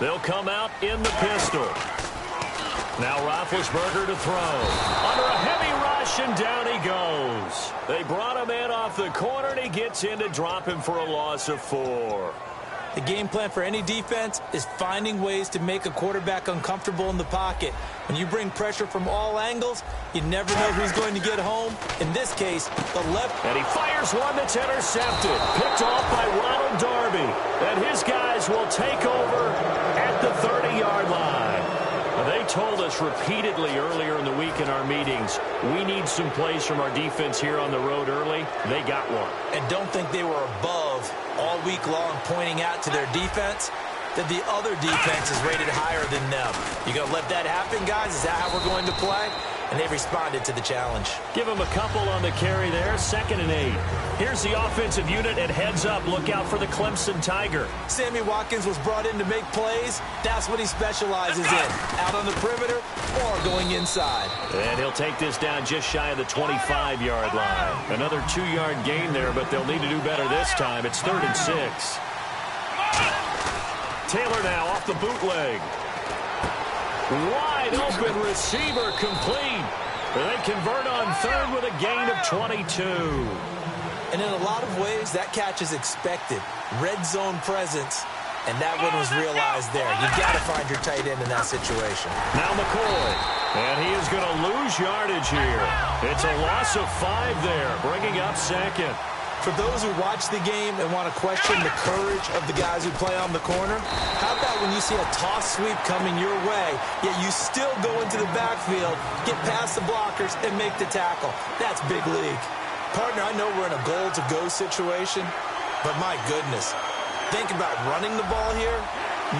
They'll come out in the pistol. Now Roethlisberger to throw. Under a heavy rush, and down he goes. They brought him in off the corner, and he gets in to drop him for a loss of 4. The game plan for any defense is finding ways to make a quarterback uncomfortable in the pocket. When you bring pressure from all angles, you never know who's going to get home. In this case, the left. And he fires one that's intercepted. Picked off by Ronald Darby. And his guys will take over at the 30-yard line. They told us repeatedly earlier in the week in our meetings, we need some plays from our defense here on the road early. They got one. And don't think they were above all week long pointing out to their defense that the other defense is rated higher than them. You going to let that happen, guys? Is that how we're going to play? And they responded to the challenge. Give them a couple on the carry there. 2nd and 8. Here's the offensive unit, and heads up. Look out for the Clemson Tiger. Sammy Watkins was brought in to make plays. That's what he specializes in. Out on the perimeter or going inside. And he'll take this down just shy of the 25-yard line. Another 2-yard gain there, but they'll need to do better this time. It's 3rd and 6. Taylor now off the bootleg. Wide open receiver complete. They convert on 3rd with a gain of 22. And in a lot of ways, that catch is expected. Red zone presence, and that one was realized there. You've got to find your tight end in that situation. Now McCoy, and he is going to lose yardage here. It's a loss of 5 there, bringing up 2nd. For those who watch the game and want to question the courage of the guys who play on the corner, how about when you see a toss sweep coming your way, yet you still go into the backfield, get past the blockers, and make the tackle? That's big league. Partner, I know we're in a goal-to-go situation, but my goodness, think about running the ball here.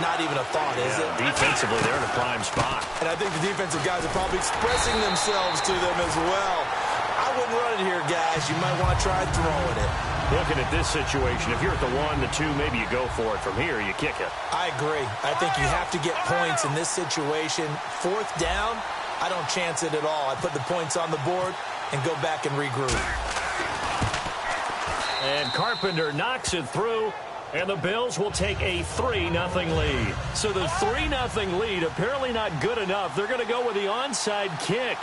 Not even a thought, is it? Defensively, they're in a prime spot. And I think the defensive guys are probably expressing themselves to them as well. I wouldn't run it here, guys. You might want to try throwing it. Looking at this situation, if you're at the 1, the 2, maybe you go for it. From here, you kick it. I agree. I think you have to get points in this situation. 4th down, I don't chance it at all. I put the points on the board and go back and regroup. And Carpenter knocks it through, and the Bills will take a 3-0 lead. So the 3-0 lead apparently not good enough. They're going to go with the onside kick.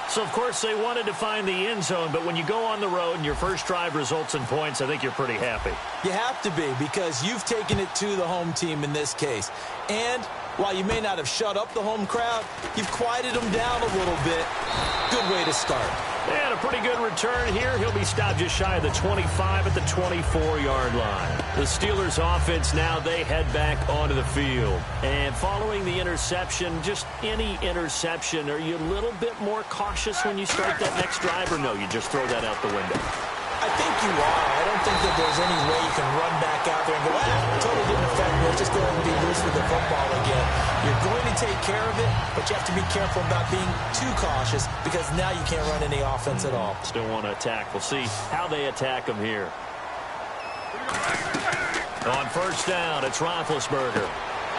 So, of course, they wanted to find the end zone, but when you go on the road and your first drive results in points, I think you're pretty happy. You have to be, because you've taken it to the home team in this case. And while you may not have shut up the home crowd, you've quieted them down a little bit. Good way to start. And a pretty good return here. He'll be stopped just shy of the 25 at the 24-yard line. The Steelers offense now, they head back onto the field. And following the interception, just any interception, are you a little bit more cautious when you start that next drive, or no, you just throw that out the window? I think you are. I don't think that there's any way you can run back out there and go, totally didn't affect me. Let's just go ahead and be loose with the football again. You're going to take care of it, but you have to be careful about being too cautious, because now you can't run any offense at all. Still want to attack. We'll see how they attack them here. On 1st down, it's Roethlisberger.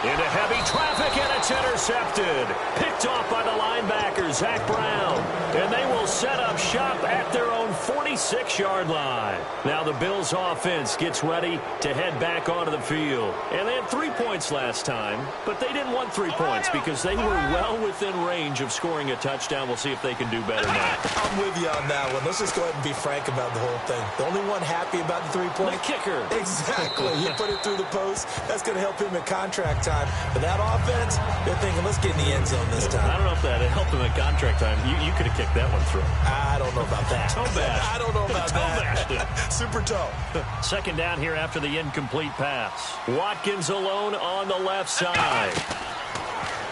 Into heavy traffic, and it's intercepted. Picked off by the linebacker, Zach Brown. And they will set up shop at their own 46-yard line. Now the Bills offense gets ready to head back onto the field. And they had 3 points last time, but they didn't want 3 points because they were well within range of scoring a touchdown. We'll see if they can do better now. I'm with you on that one. Let's just go ahead and be frank about the whole thing. The only one happy about the 3-point? The kicker. Exactly. You put it through the post. That's going to help him at contract time. But that offense, they're thinking, let's get in the end zone this time. I don't know if that helped him at contract time. You could have kicked that one through. I don't know about that. Toe bash. I don't know about that. Super toe. 2nd down here after the incomplete pass. Watkins alone on the left side.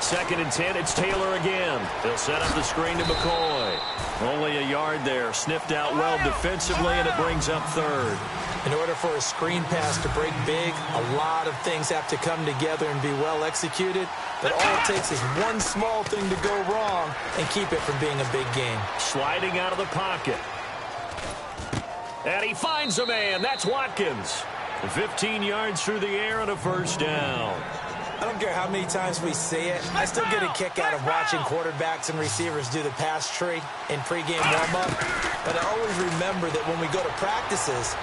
2nd and 10, it's Taylor again. They'll set up the screen to McCoy. Only a yard there. Sniffed out well defensively, and it brings up 3rd. In order for a screen pass to break big, a lot of things have to come together and be well executed. But all it takes is one small thing to go wrong and keep it from being a big game. Sliding out of the pocket. And he finds a man. That's Watkins. 15 yards through the air on a 1st down. I don't care how many times we see it. I still get a kick out of watching quarterbacks and receivers do the pass tree in pregame warm-up. But I always remember that when we go to practices,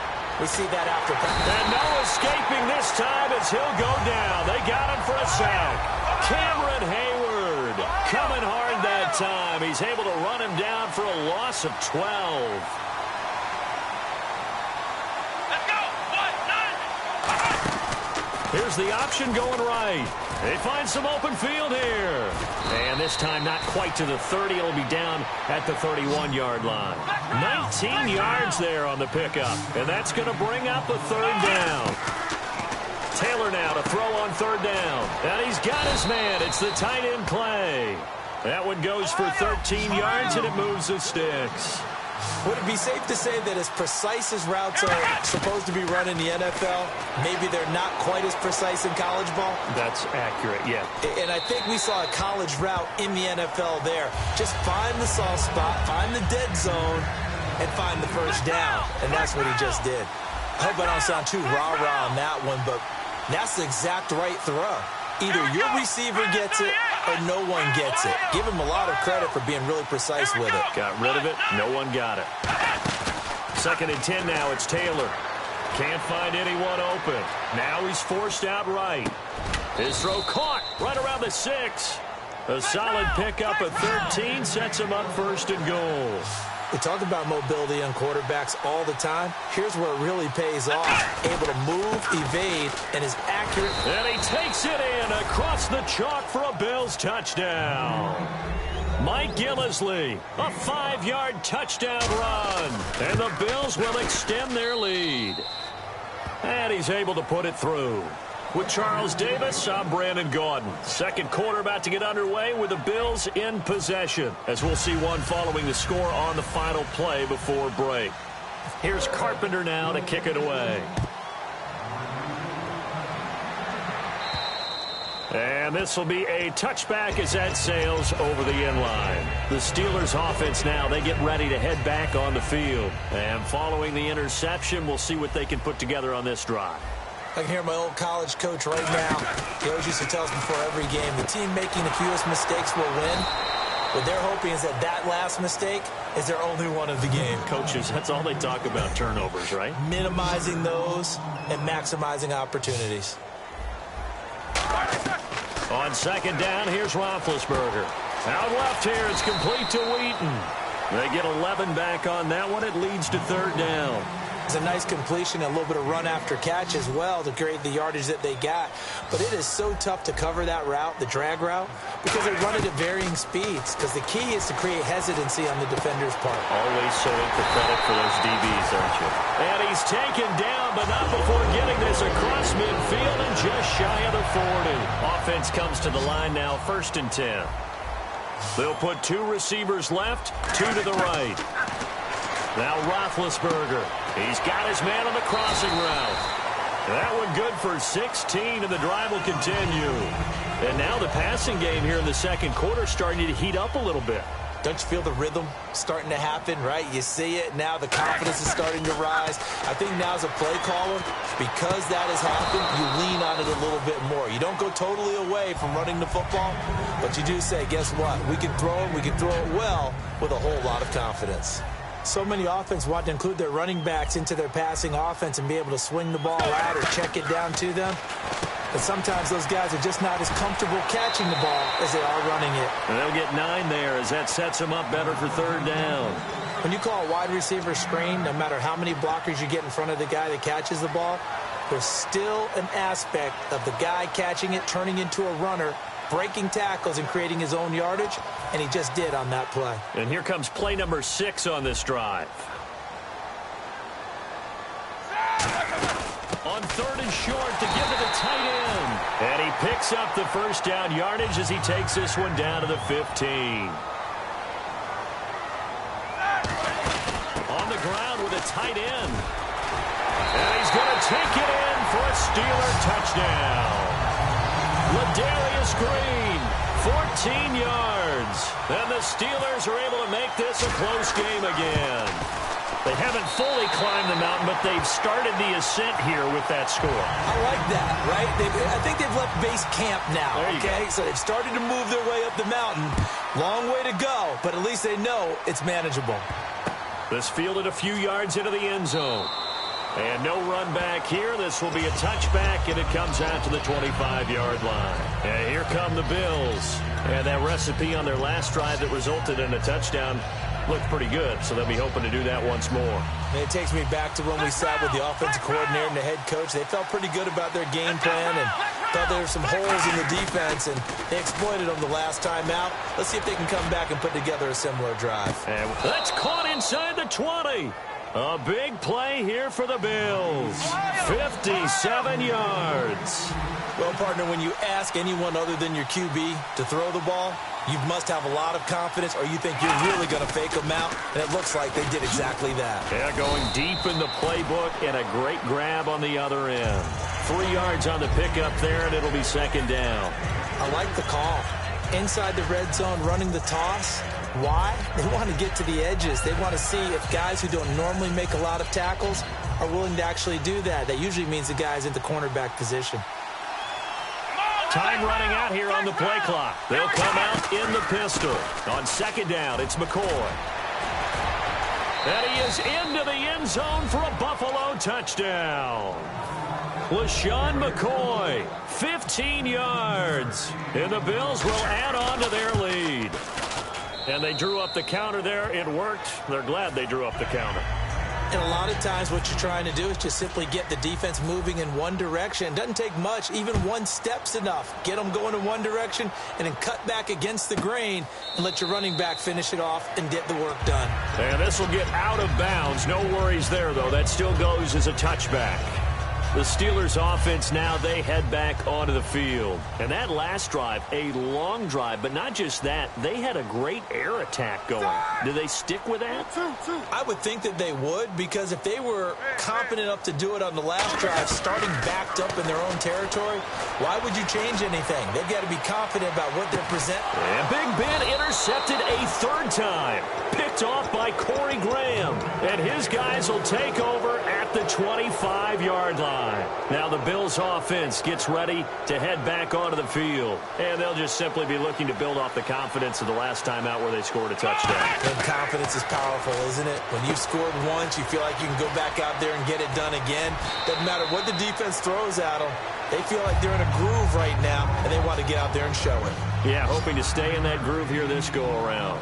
We see that after. And no escaping this time as he'll go down. They got him for a sack. Cameron Hayward coming hard that time. He's able to run him down for a loss of 12. Let's go. 1-9. Here's the option going right. They find some open field here. And this time not quite to the 30. It'll be down at the 31-yard line. 19 yards there on the pickup. And that's going to bring up a third down. Taylor now to throw on third down. And he's got his man. It's the tight end Clay. That one goes for 13 yards, and it moves the sticks. Would it be safe to say that as precise as routes are supposed to be run in the NFL, maybe they're not quite as precise in college ball? That's accurate, yeah. And I think we saw a college route in the NFL there. Just find the soft spot, find the dead zone, and find the first down. And that's what he just did. I hope I don't sound too rah-rah on that one, but that's the exact right throw. Either your receiver gets it or no one gets it. Give him a lot of credit for being really precise with it. Got rid of it. No one got it. 2nd and 10 now. It's Taylor. Can't find anyone open. Now he's forced out right. His throw caught right around the 6. A solid pickup of 13 sets him up 1st and goal. We talk about mobility on quarterbacks all the time. Here's where it really pays off. Able to move, evade, and is accurate. And he takes it in across the chalk for a Bills touchdown. Mike Gillislee, a 5-yard touchdown run. And the Bills will extend their lead. And he's able to put it through. With Charles Davis, I'm Brandon Gaudin. Second quarter about to get underway with the Bills in possession, as we'll see one following the score on the final play before break. Here's Carpenter now to kick it away. And this will be a touchback as that sails over the end line. The Steelers offense now, they get ready to head back on the field. And following the interception, we'll see what they can put together on this drive. I can hear my old college coach right now. He always used to tell us before every game, the team making the fewest mistakes will win. What they're hoping is that last mistake is their only one of the game. Coaches, that's all they talk about, turnovers, right? Minimizing those and maximizing opportunities. On 2nd down, here's Roethlisberger. Out left here, it's complete to Wheaton. They get 11 back on that one. It leads to 3rd down. It's a nice completion, a little bit of run after catch as well to create the yardage that they got. But it is so tough to cover that route, the drag route, because they run it at varying speeds. Because the key is to create hesitancy on the defender's part. Always so empathetic for those DBs, aren't you? And he's taken down, but not before getting this across midfield and just shy of the 40. Offense comes to the line now, 1st and 10. They'll put 2 receivers left, 2 to the right. Now Roethlisberger. He's got his man on the crossing route. That one good for 16, and the drive will continue. And now the passing game here in the 2nd quarter starting to heat up a little bit. Don't you feel the rhythm starting to happen, right? You see it. Now the confidence is starting to rise. I think now as a play caller, because that has happened, you lean on it a little bit more. You don't go totally away from running the football, but you do say, guess what? We can throw it. We can throw it well with a whole lot of confidence. So many offenses want to include their running backs into their passing offense and be able to swing the ball out or check it down to them. But sometimes those guys are just not as comfortable catching the ball as they are running it. And they'll get 9 there as that sets them up better for 3rd down. When you call a wide receiver screen, no matter how many blockers you get in front of the guy that catches the ball, there's still an aspect of the guy catching it, turning into a runner, breaking tackles and creating his own yardage, and he just did on that play. And here comes play number 6 on this drive. On 3rd and short to give to the tight end. And he picks up the 1st down yardage as he takes this one down to the 15. On the ground with a tight end. And he's going to take it in for a Steeler touchdown. Ladarius Green, 14 yards. And the Steelers are able to make this a close game again. They haven't fully climbed the mountain, but they've started the ascent here with that score. I like that, right? I think they've left base camp now, okay? So they've started to move their way up the mountain. Long way to go, but at least they know it's manageable. This fielded a few yards into the end zone. And no run back here. This will be a touchback, and it comes out to the 25-yard line. And here come the Bills. And that recipe on their last drive that resulted in a touchdown looked pretty good, so they'll be hoping to do that once more. And it takes me back to when we sat with the offensive coordinator and the head coach. They felt pretty good about their game plan and thought there were some holes in the defense, and they exploited them the last time out. Let's see if they can come back and put together a similar drive. And that's caught inside the 20. A big play here for the Bills. 57 yards. Well, partner, when you ask anyone other than your QB to throw the ball, you must have a lot of confidence, or you think you're really going to fake them out, and it looks like they did exactly that. Yeah, going deep in the playbook, and a great grab on the other end. 3 yards on the pickup there, and it'll be second down. I like the call. Inside the red zone, running the toss. Why? They want to get to the edges. They want to see if guys who don't normally make a lot of tackles are willing to actually do that. That usually means the guy's in the cornerback position. Time running out here on the play clock. They'll come out in the pistol. On second down, it's McCoy. And he is into the end zone for a Buffalo touchdown. LaShawn McCoy, 15 yards. And the Bills will add on to their lead. And they drew up the counter there. It worked. They're glad they drew up the counter. And a lot of times what you're trying to do is just simply get the defense moving in one direction. It doesn't take much. Even one step's enough. Get them going in one direction and then cut back against the grain and let your running back finish it off and get the work done. And this will get out of bounds. No worries there, though. That still goes as a touchback. The Steelers offense now, they head back onto the field. And that last drive, a long drive, but not just that, they had a great air attack going. Do they stick with that? I would think that they would, because if they were confident enough to do it on the last drive, starting backed up in their own territory, why would you change anything? They've got to be confident about what they're presenting. And Big Ben intercepted a third time. Picked off by Corey Graham. And his guys will take over at the 25-yard line. Now the Bills offense gets ready to head back onto the field. And they'll just simply be looking to build off the confidence of the last time out where they scored a touchdown. And confidence is powerful, isn't it? When you've scored once, you feel like you can go back out there and get it done again. Doesn't matter what the defense throws at them. They feel like they're in a groove right now, and they want to get out there and show it. Yeah, hoping to stay in that groove here this go-around.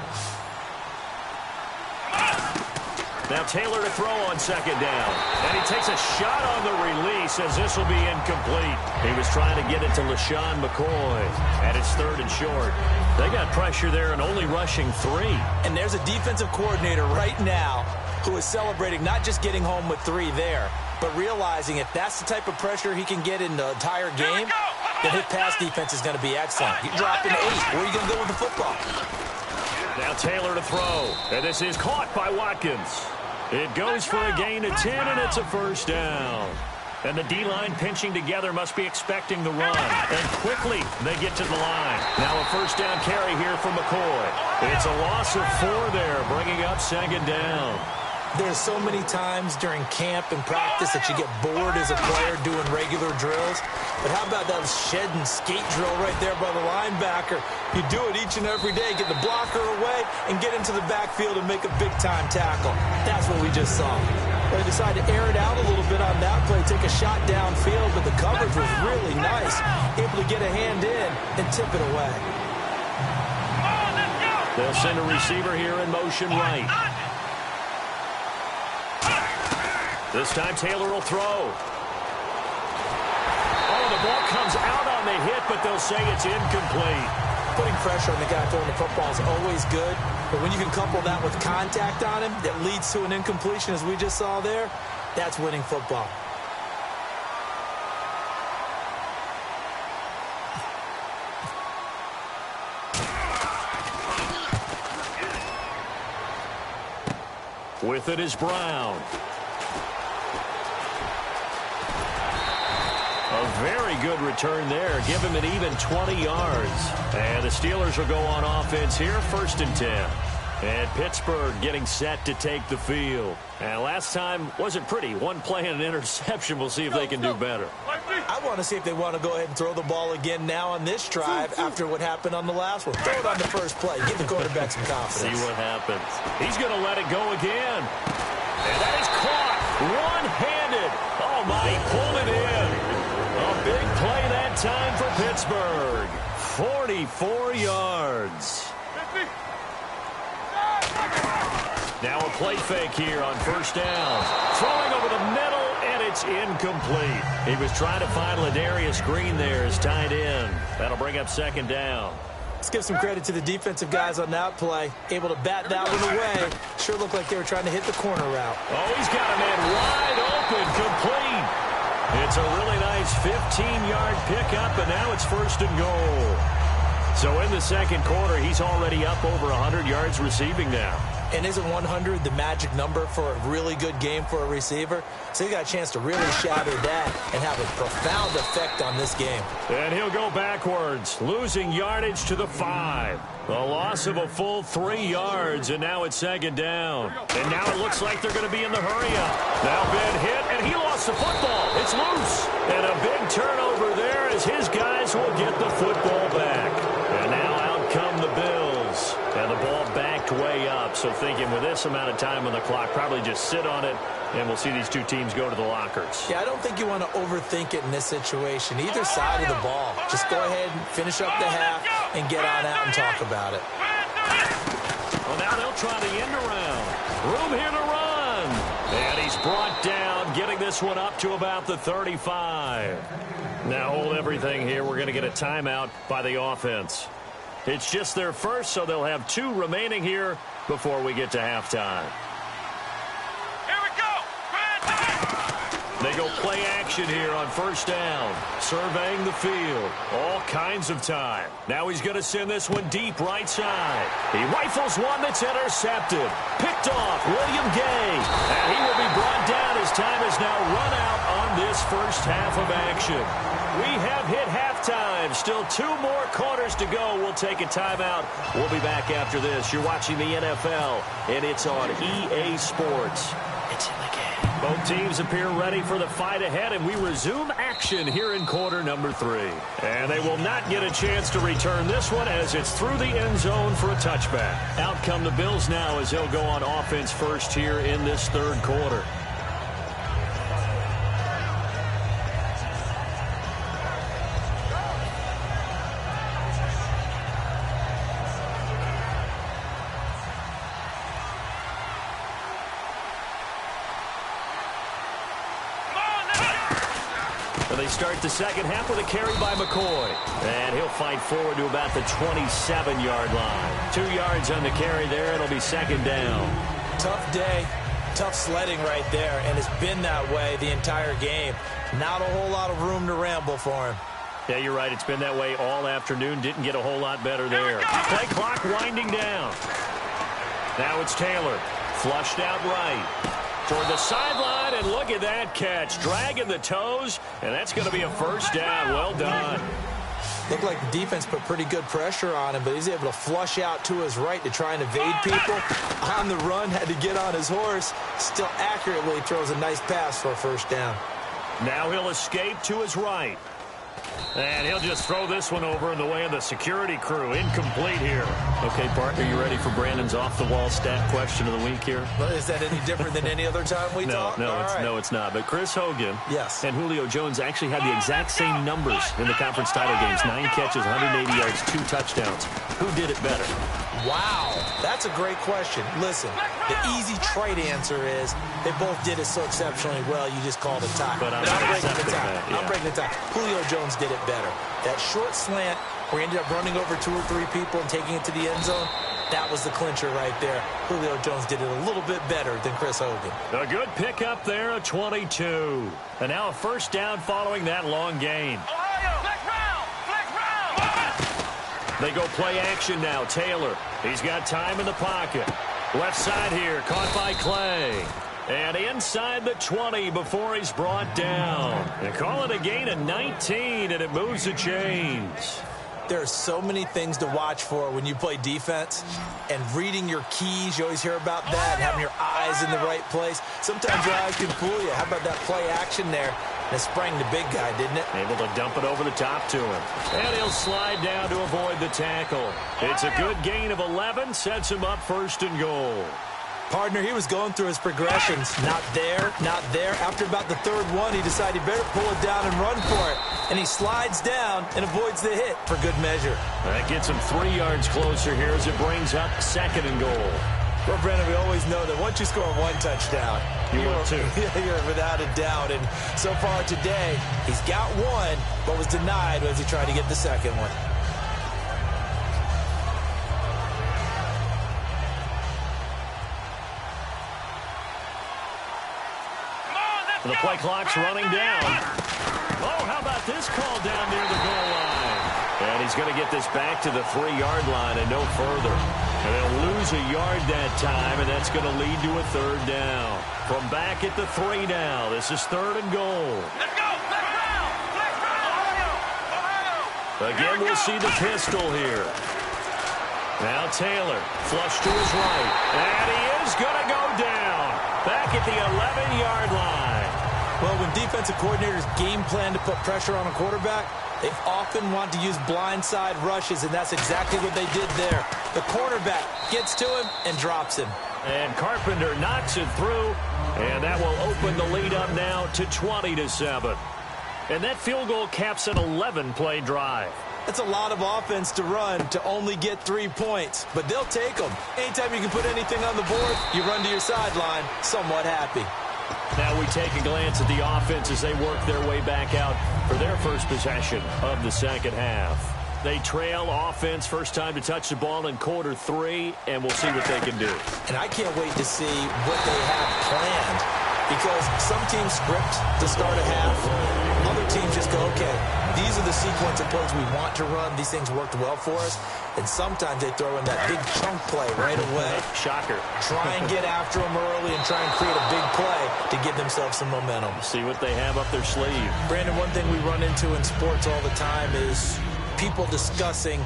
Now Taylor to throw on second down. And he takes a shot on the release as this will be incomplete. He was trying to get it to LaShawn McCoy. And it's third and short. They got pressure there and only rushing 3. And there's a defensive coordinator right now who is celebrating not just getting home with 3 there, but realizing if that's the type of pressure he can get in the entire game, then his pass defense is going to be excellent. You drop in 8. Where are you going to go with the football? Now Taylor to throw. And this is caught by Watkins. It goes for a gain of 10, and it's a first down. And the D-line pinching together must be expecting the run. And quickly they get to the line. Now a first down carry here for McCoy. It's a loss of 4 there, bringing up second down. There's so many times during camp and practice that you get bored as a player doing regular drills. But how about that shed and skate drill right there by the linebacker? You do it each and every day. Get the blocker away and get into the backfield and make a big-time tackle. That's what we just saw. They decided to air it out a little bit on that play, take a shot downfield, but the coverage was really nice. Able to get a hand in and tip it away. They'll send a receiver here in motion right. This time Taylor will throw. Oh, the ball comes out on the hit, but they'll say it's incomplete. Putting pressure on the guy throwing the football is always good, but when you can couple that with contact on him that leads to an incompletion, as we just saw there, that's winning football. With it is Brown. A very good return there. Give him an even 20 yards. And the Steelers will go on offense here, 1st and 10. And Pittsburgh getting set to take the field. And last time wasn't pretty. One play and an interception. We'll see if they can do better. I want to see if they want to go ahead and throw the ball again now on this drive after what happened on the last one. Throw it on the first play. Give the quarterback some confidence. See what happens. He's going to let it go again. And that is caught. One-handed. Oh, my, he pulled it in. A big play that time for Pittsburgh. 44 yards. Now a play fake here on first down. Throwing over the middle, and it's incomplete. He was trying to find Ladarius Green there as tight end. That'll bring up second down. Let's give some credit to the defensive guys on that play. Able to bat that one away. Sure looked like they were trying to hit the corner route. Oh, he's got a man wide open, complete. It's a really nice 15-yard pickup, and now it's first and goal. So in the second quarter, he's already up over 100 yards receiving now. And isn't 100 the magic number for a really good game for a receiver? So he got a chance to really shatter that and have a profound effect on this game. And he'll go backwards, losing yardage to the 5. A loss of a full 3 yards, and now it's second down. And now it looks like they're going to be in the hurry-up. Now Ben hit, and he lost the football. It's loose. And a big turnover there as his guys will get the football back. And now out come the Bills. And the ball backed way up. So thinking with this amount of time on the clock, probably just sit on it, and we'll see these two teams go to the lockers. Yeah, I don't think you want to overthink it in this situation. Either side of the ball. Just go ahead and finish up the half and get on out and talk about it. Well, now they'll try the end around. Room here to run. And he's brought down, getting this one up to about the 35. Now hold everything here. We're going to get a timeout by the offense. It's just their first, so they'll have 2 remaining here before we get to halftime. Here we go. They go play action here on first down. Surveying the field. All kinds of time. Now he's going to send this one deep right side. He rifles one that's intercepted. Picked off William Gay. And he will be brought down as time is now run out on this first half of action. We have hit halftime. Still 2 more quarters to go. We'll take a timeout. We'll be back after this. You're watching the NFL, and it's on EA Sports. It's in the game. Both teams appear ready for the fight ahead, and we resume action here in quarter number 3. And they will not get a chance to return this one as it's through the end zone for a touchback. Out come the Bills now as they'll go on offense first here in this third quarter. They start the second half with a carry by McCoy. And he'll fight forward to about the 27-yard line. 2 yards on the carry there. It'll be second down. Tough day. Tough sledding right there. And it's been that way the entire game. Not a whole lot of room to ramble for him. Yeah, you're right. It's been that way all afternoon. Didn't get a whole lot better there. Play clock winding down. Now it's Taylor. Flushed out right. Toward the sideline, and look at that catch. Dragging the toes, and that's going to be a first down. Well done. Looked like the defense put pretty good pressure on him, but he's able to flush out to his right to try and evade people. On the run, had to get on his horse. Still accurately throws a nice pass for a first down. Now he'll escape to his right. And he'll just throw this one over in the way of the security crew. Incomplete here. Okay, partner, you ready for Brandon's off-the-wall stat question of the week here? Well, is that any different than any other time we talk? No, it's not. But Chris Hogan yes. and Julio Jones actually had the exact same numbers in the conference title games. 9 catches, 180 yards, 2 touchdowns. Who did it better? Wow, that's a great question. Listen, the easy, trite answer is they both did it so exceptionally well, you just called a tie. But I'm breaking the tie. That, yeah. I'm breaking the tie. Julio Jones did it better. That short slant where he ended up running over 2 or 3 people and taking it to the end zone, that was the clincher right there. Julio Jones did it a little bit better than Chris Hogan. A good pickup there, a 22. And now a first down following that long gain. They go play action now. Taylor, he's got time in the pocket. Left side here, caught by Clay. And inside the 20 before he's brought down. They call it a gain of 19, and it moves the chains. There are so many things to watch for when you play defense. And reading your keys, you always hear about that, and having your eyes in the right place. Sometimes your eyes can fool you. How about that play action there? And it sprang the big guy, didn't it? Able to dump it over the top to him. And he'll slide down to avoid the tackle. It's a good gain of 11, sets him up first and goal. Partner, he was going through his progressions. Not there, not there. After about the third one, he decided he better pull it down and run for it. And he slides down and avoids the hit for good measure. That gets him 3 yards closer here as it brings up 2nd and goal. Well, Brandon, we always know that once you score 1 touchdown, you're too. You're without a doubt. And so far today, he's got 1, but was denied as he tried to get the second one. The play clock's running down. Oh, how about this call down near the goal line? And he's going to get this back to the 3-yard line and no further. And they'll lose a yard that time, and that's going to lead to a 3rd down. From back at the 3 now, this is 3rd and goal. Let's go! Let's Ohio! Again, we'll see the pistol here. Now Taylor, flush to his right. And he is going to go down. Back at the 11-yard line. Well, when defensive coordinators game plan to put pressure on a quarterback, they often want to use blindside rushes, and that's exactly what they did there. The cornerback gets to him and drops him. And Carpenter knocks it through, and that will open the lead up now to 20-7. And that field goal caps an 11-play drive. That's a lot of offense to run to only get 3 points, but they'll take them. Anytime you can put anything on the board, you run to your sideline somewhat happy. Now we take a glance at the offense as they work their way back out for their first possession of the second half. They trail offense first time to touch the ball in quarter 3, and we'll see what they can do. And I can't wait to see what they have planned, because some teams script to start a half. Other teams just go, okay, these are the sequence of plays we want to run. These things worked well for us. And sometimes they throw in that big chunk play right away. Shocker. Try and get after them early and try and create a big play to give themselves some momentum. See what they have up their sleeve. Brandon, one thing we run into in sports all the time is people discussing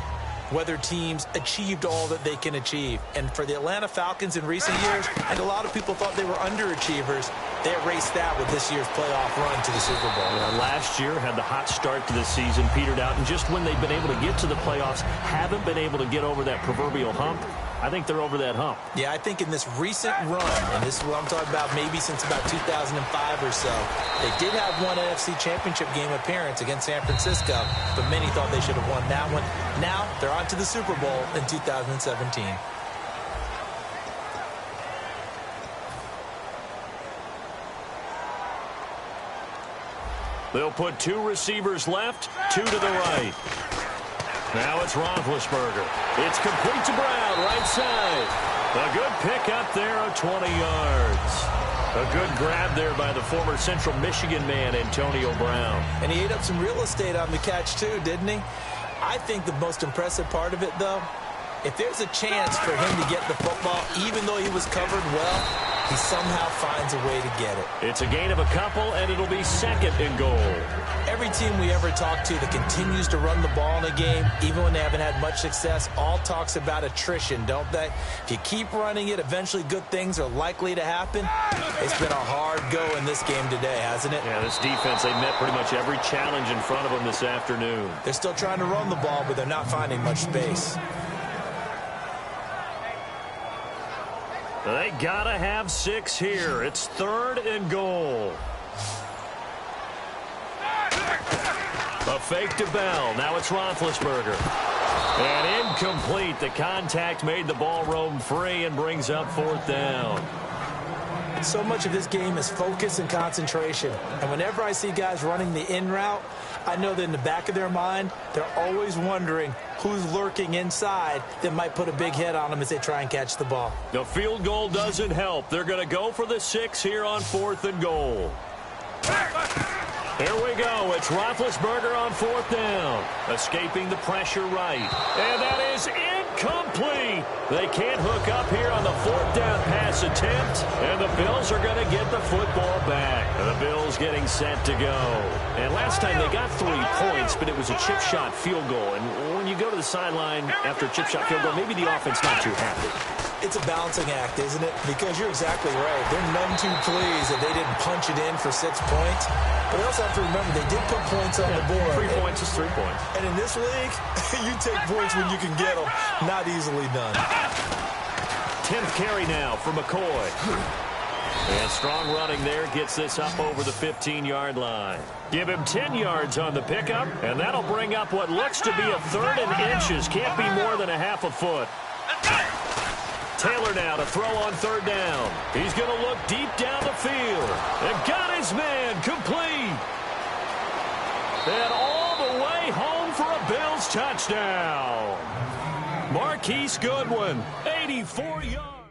whether teams achieved all that they can achieve. And for the Atlanta Falcons in recent years, I think a lot of people thought they were underachievers. They erased that with this year's playoff run to the Super Bowl. Last year had the hot start to the season, petered out, and just when they've been able to get to the playoffs, haven't been able to get over that proverbial hump. I think they're over that hump. Yeah, I think in this recent run, and this is what I'm talking about maybe since about 2005 or so, they did have one NFC Championship game appearance against San Francisco, but many thought they should have won that one. Now they're on to the Super Bowl in 2017. They'll put 2 receivers left, 2 to the right. Now it's Roethlisberger. It's complete to Brown, right side. A good pick up there of 20 yards. A good grab there by the former Central Michigan man, Antonio Brown. And he ate up some real estate on the catch, too, didn't he? I think the most impressive part of it, though, if there's a chance for him to get the football, even though he was covered well, he somehow finds a way to get it. It's a gain of a couple, and it'll be 2nd and goal. Every team we ever talk to that continues to run the ball in a game, even when they haven't had much success, all talks about attrition, don't they? If you keep running it, eventually good things are likely to happen. It's been a hard go in this game today, hasn't it? Yeah, this defense, they met pretty much every challenge in front of them this afternoon. They're still trying to run the ball, but they're not finding much space. They gotta have 6 here. It's 3rd and goal. A fake to Bell. Now it's Roethlisberger. And incomplete. The contact made the ball roam free and brings up 4th down. So much of this game is focus and concentration. And whenever I see guys running the in route, I know that in the back of their mind, they're always wondering who's lurking inside that might put a big hit on them as they try and catch the ball. The field goal doesn't help. They're going to go for the 6 here on 4th and goal. Here we go. It's Roethlisberger on 4th down. Escaping the pressure right. And that is incomplete. They can't hook up here on the 4th down pass attempt. And the Bills are going to get the football back. And the Bills getting set to go. And last time they got 3 points, but it was a chip shot field goal. And when you go to the sideline after a chip shot field goal, maybe the offense not too happy. It's a balancing act, isn't it? Because you're exactly right. They're none too pleased that they didn't punch it in for 6 points. But we also have to remember they did put points on the board. 3 points is 3 points. And in this league, you take points when you can get them. Not easily done. 10th carry now for McCoy. And strong running there gets this up over the 15-yard line. Give him 10 yards on the pickup, and that'll bring up what looks to be a 3rd and inches. Can't be more than a half a foot. Taylor now to throw on 3rd down. He's going to look deep down the field. And got his man complete. And all the way home for a Bills touchdown. Marquise Goodwin, 84 yards.